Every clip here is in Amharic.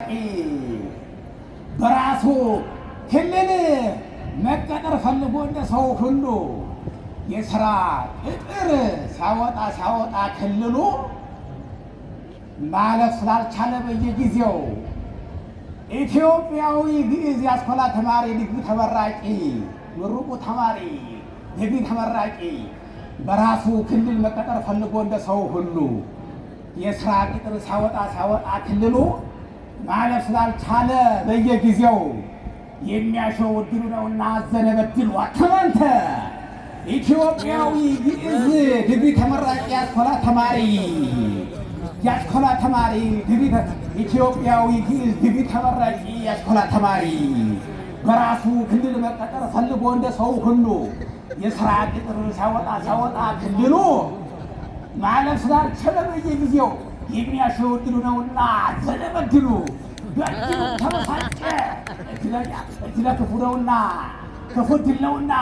ተመራቂ በራሱ ክልል መቀጠር ፈልጎ እንደ ሰው ሁሉ የሥራ ቅጥር ሲያወጣ ክልሉ ማለፍ ስላልቻለ በየጊዜው ኢትዮጵያዊ ግዕዝ የአስኮላ ተማሪ ዲግሪ ተመራቂ ምሩቁ ተማሪ ዲግሪ ተመራቂ በራሱ ክልል መቀጠር ፈልጎ እንደ ሰው ሁሉ የሥራ ቅጥር ሲያወጣ ክልሉ ማለፍ ስላልቻለ በየጊዜው የሚያሸው እድሉ ነውና አዘነ በድሉ አከማንተ ኢትዮጵያዊ ግዕዝ ዲግሪ ተመራቂ የአስኮላ ተማሪ ኢትዮጵያዊ ግዕዝ ዲግሪ ተመራቂ የአስኮላ ተማሪ በራሱ ክልል መቀጠር ፈልጎ እንደ ሰው ሁሉ የሥራ ቅጥር ሲያወጣ ክልሉ ማለፍ ስላልቻለ በየጊዜው የሚያሸው እድሉ ነውና አዘነ በድሉ ተበሳጨ። እድለ ክፉ ነውና ክፉ እድል ነውና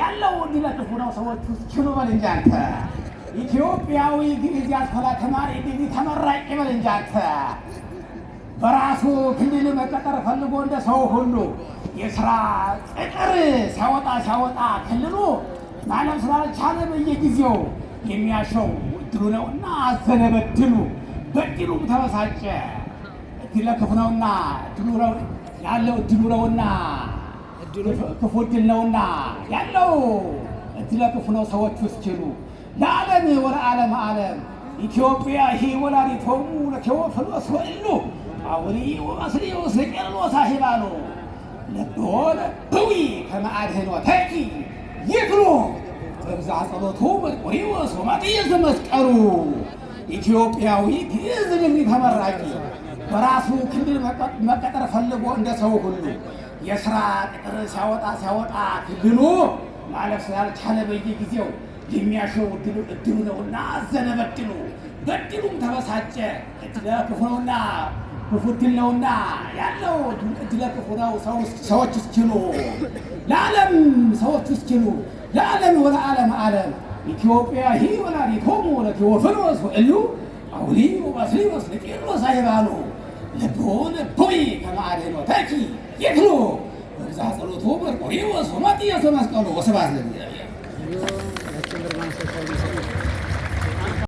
ያለው እድለ ክፉ ነው። ሰዎች ውስጥ ችሉ በል እንጂ አንተ ኢትዮጵያዊ ግዕዝ የአስኮላ ተማሪ ዲግሪ ተመራቂ በል እንጂ አንተ በራሱ ክልል መቀጠር ፈልጎ እንደ ሰው ሁሉ የሥራ ቅጥር ሲያወጣ ክልሉ ማለፍ ስላልቻለ በየጊዜው የሚያሸው እድሉ ነውና አዘነ በድሉም ተበሳጨ። እድለ ክፉ ነውና ያለው እድሉ ነውና ክፉ እድል ነውና ያለው እድለ ክፉ ነው። ሰዎች ውስጥ ችሉ ለዓለም ወለዓለም ዓለም ኢትዮጵያ ሂ ወላዲቶሙ ለቴዎፍሎስ ወእሉ አውሊ ወመስልዮስ ለቄርሎስ ሳሂባሉ ለዶለ ብዊ ከመአድኅኖተኪ ይክሉ በብዛ ጸሎቱ መርቆሬዎስ ወማትያስ ዘመስቀሉ ኢትዮጵያዊ ግዕዝ ዲግሪ ተመራቂ በራሱ ክልል መቀጠር ፈልጎ እንደ ሰው ሁሉ የሥራ ቅጥር ሲያወጣ ክልሉ ማለፍ ስላልቻለ በየጊዜው የሚያሸው እድሉ ነውና አዘነ በድሉም ተበሳጨ። እድለ ክፉ ነውና ክፉ እድል ነውና ያለው እድለ ክፉ ነው። ሰዎች እስኪሉ ለዓለም ሰዎች እስኪሉ ለዓለም ወለዓለም ዓለም ኢትዮጵያ ሂ ወላዲቶሙ ለቴዎፍሎስ ወእሉ አውሊ ወመስልዮስ ለቄርሎስ ሳሂባሉ ለዶለ ብዊ ከመአድኅኖተኪ ይክሉ በብዛ ጸሎቱ መርቆሬዎስ ወማትያስ ዘመስቀሉ ወስብሐት ለእግዚአብሔር።